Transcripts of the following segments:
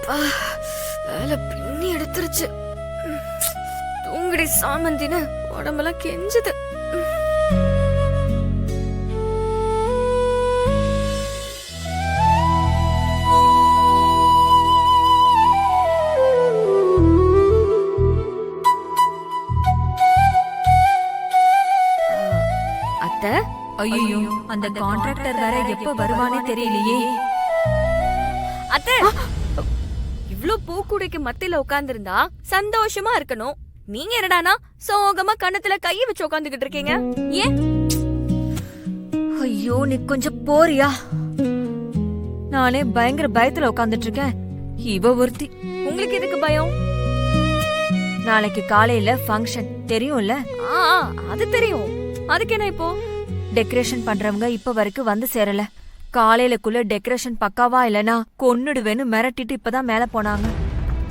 அப்பா வேலை பின்னி எடுத்துருச்சு. தூங்குடி சாமந்தின்னு உடம்பெல்லாம் கெஞ்சுது. அத்தை, ஐயோ, அந்த கான்ட்ராக்டர் வேற எப்ப வருவானே தெரியலையே. அத்தை, இவ்ளோ பூக்குடைக்கு மத்தியில உட்கார்ந்திருந்தா சந்தோஷமா இருக்கணும். நீங்க என்னடானா சோகமா கண்ணத்துல கைய வச்சு உட்கார்ந்துகிட்டு இருக்கீங்க. ஏன்? ஐயோ, நீ கொஞ்சம் போறியா? நானே பயங்கர பயத்துல உட்கார்ந்துட்டு இருக்கேன். இவ ஒருத்தி. உங்களுக்கு எதுக்கு பயம்? நாளைக்கு காலையில ஃபங்க்ஷன் தெரியும்ல? அது தெரியும். அதுக்கு என்ன இப்போ? டெக்கரேஷன் பண்றவங்க இப்ப வரைக்கும் வந்து சேரல. காலையிலக்குள்ள டெக்கரேஷன் பக்காவா இல்லனா கொன்னுடுவேன்னு மிரட்டிட்டு இப்பதான் மேல போனாங்க.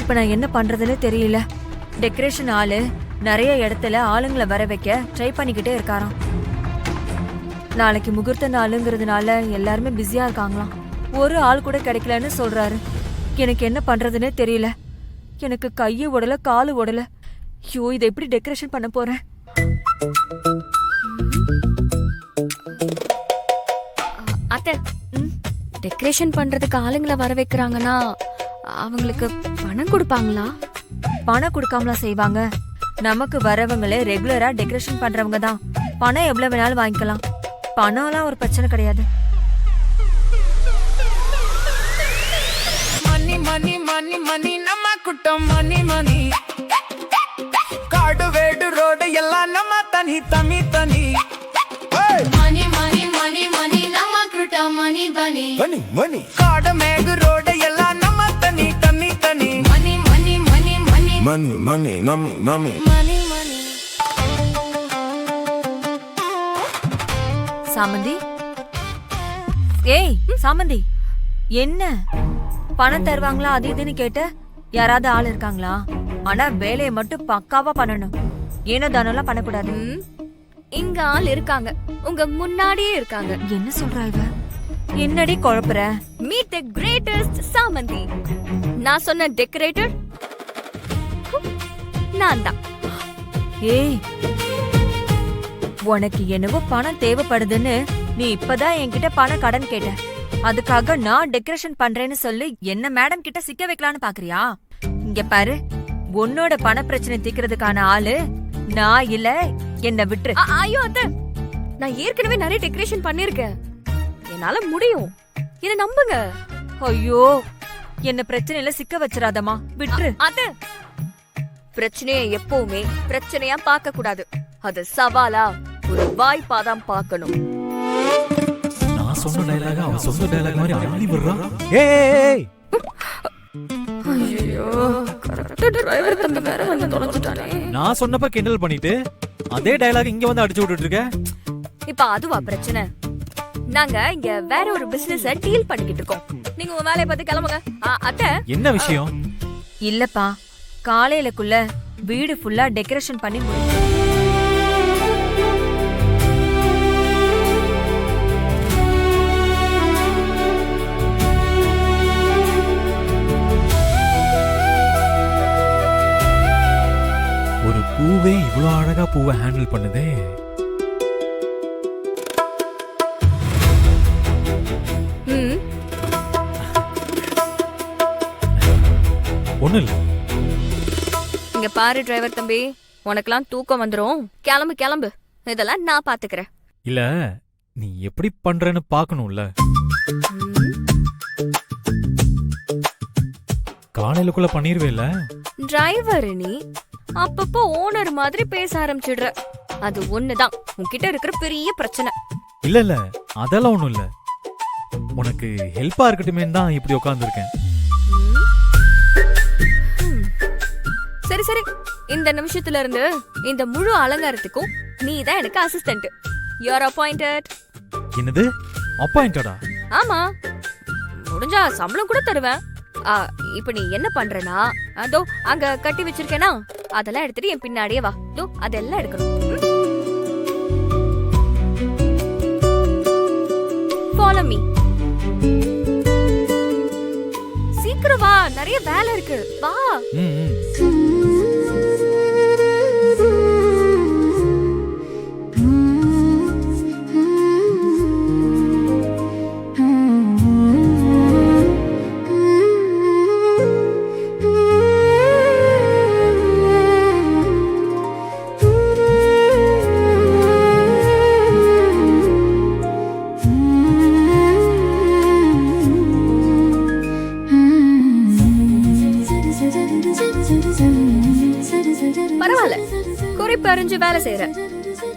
இப்ப நான் என்ன பண்றதுன்னு தெரியல. டெக்கரேஷன் ஆளு நிறைய இடத்துல ஆளுங்களை வர வைக்க ட்ரை பண்ணிக்கிட்டே இருக்காராம். நாளைக்கு முகூர்த்த நாளுங்கிறதுனால எல்லாருமே பிஸியா இருக்காங்களாம். ஒரு ஆள் கூட கிடைக்கலன்னு சொல்றாரு. எனக்கு என்ன பண்றதுன்னு தெரியல. எனக்கு கையை உடல காலு உடல. ஐயோ, இதை எப்படி டெக்கரேஷன் பண்ண போறேன்? அத்தை, டெக்கரேஷன் பண்றதுக்கு ஆளுங்களை வர வைக்கிறாங்கன்னா அவங்களுக்கு பணம் கொடுப்பாங்களா? பணம் கொடுக்காமலா செய்வாங்க? நமக்கு வரவங்களே ரெகுலரா டெக்கரேஷன் பண்றவங்க தான். பணம் எவ்வளவு வேணாலும் வாங்கிக்கலாம். பணம்லாம் ஒரு பிரச்சனை கிடையாது. மணி மணி மணி மணி நம்ம குட்டம் மணி மணி காடு வேடு ரோடு எல்லாம் நம்ம தனி தனி தனி. மணி மணி மணி மணி நம்ம குட்டம் மணி பனி மணி மணி காடு மேகு ரோடு எல்லாம் நம்ம தனி தனி தனி. மணி மணி மணி மணி மணி மணி நமி நமி மணி மணி. சாமந்தி, ஏய் சாமந்தி, என்ன பணம் தருவாங்களா அது இதுன்னு கேட்ட? யாராவது ஆள் இருக்காங்களா? ஆனா வேலையை மட்டும் பக்காவா பண்ணணும். ஏனோ தானெல்லாம் பண்ணக்கூடாது. இங்க ஆள் இருக்காங்க, உங்க முன்னாடியே இருக்காங்க. என்ன சொல்றா இவ? என்னடி குழப்புற? மீட் தி கிரேட்டஸ்ட் சாமந்தி. நான் சொன்ன டெக்கரேட்டர் நான் தான். ஏய், உனக்கு என்னவோ பணம் தேவைப்படுதுன்னு நீ இப்பதான் என்கிட்ட பணம் கடன் கேட்ட. அதுக்காக நான் டெக்கரேஷன் பண்றேன்னு சொல்லி என்ன மேடம் கிட்ட சிக்க வைக்கலான்னு பாக்குறியா? இங்க பாரு, உன்னோட பண பிரச்சனை தீக்கிறதுக்கான ஆளு நான் இல்ல. என்ன விட்டுரு. ஐயோ அத்தை, நான் ஏற்கனவே நிறைய டெக்கரேஷன் பண்ணிருக்கேன். என்னால முடியும், என்ன நம்புங்க. ஐயோ, என்ன பிரச்சனையில சிக்க வச்சிராதமா, விட்டுரு. அத்தை, பிரச்சனையை எப்பவுமே பிரச்சனையா பார்க்க கூடாது. அது சவாலா ஒரு வாய்ப்பாதான் பார்க்கணும். நான் சொன்ன டயலாக அவன் சொன்ன டயலாக் மாதிரி அள்ளி விடுறான். ஏய், ஐயோ, கரெக்ட்டா டிரைவர் தம்பி வேற வந்து தொலைஞ்சிட்டானே. நான் சொன்னப்ப கிண்டல் பண்ணிட்டு அதே டயலாக் இங்க வந்து அடிச்சு விட்டுட்டு இருக்க. இப்ப அதுவா பிரச்சனை? நாங்க இங்க வேற ஒரு பிசினஸ் டீல் பண்ணிக்கிட்டு இருக்கோம். நீங்க உங்க வேலைய பார்த்து கிளம்புங்க. அத்தை, என்ன விஷயம்? இல்லப்பா, காலையிலக்குள்ள வீடு ஃபுல்லா டெக்கரேஷன் பண்ணி முடியும். ஒரு பூவே இவ்வளவு அழகா பூவை ஹேண்டில் பண்ணுதே. ஒண்ணு இல்ல. இங்க பாரு டிரைவர் தம்பி, உனக்கெல்லாம் தூக்கம் வந்துரும். கிளம்பு கிளம்பு, இதெல்லாம் நான் பாத்துக்கிறேன். இல்ல, நீ எப்படி பண்றேன்னு பாக்கணும்ல. காலையிலக்குள்ள பண்ணிருவேல. டிரைவர் நீ அப்பப்போ ஓனர் மாதிரி பேச ஆரம்பிச்சிடுற. அது ஒண்ணுதான் உன்கிட்ட இருக்கிற பெரிய பிரச்சனை. இல்ல இல்ல, அதெல்லாம் ஒண்ணும் இல்ல. உனக்கு ஹெல்ப்பா இருக்கட்டுமே தான் இப்படி உட்கார்ந்து இருக்கேன். சரி சரி, இந்த நிமிஷத்துல இருந்து இந்த முழு அலங்காரத்துக்கும் நீ தான் எனக்கு அசிஸ்டன்ட். You are appointed. என்னது அப்பாயிண்டடா? ஆமா, முடிஞ்சா சம்பளம் கூட தருவேன். இப்ப நீ என்ன பண்றனா, அதோ அங்க கட்டி வச்சிருக்கேனா, அதெல்லாம் எடுத்துட்டு என் பின்னாடியே வா. தோ அதெல்லாம் எடுக்கணும். Follow me. சீக்கிரம் வா, நிறைய வேலை இருக்கு. வா. ம், ம். பரவாயில்ல, குறிப்பு அறிஞ்சு வேலை செய்யற.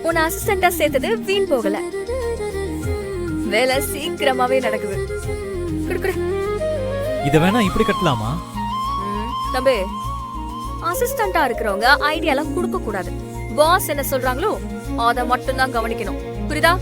உன்னை அசிஸ்டண்டா சேர்த்தது வீண் போகல. வேலை சீக்கிரமாவே நடக்குது. குடு, குடு. இத வேணா இப்படி கட்டலாமா? தம்பி, அசிஸ்டண்டா இருக்கிறவங்க ஐடியாலாம் கொடுக்க கூடாது. பாஸ் என்ன சொல்றாங்களோ அத மட்டும் தான் கவனிக்கணும். புரியுதா?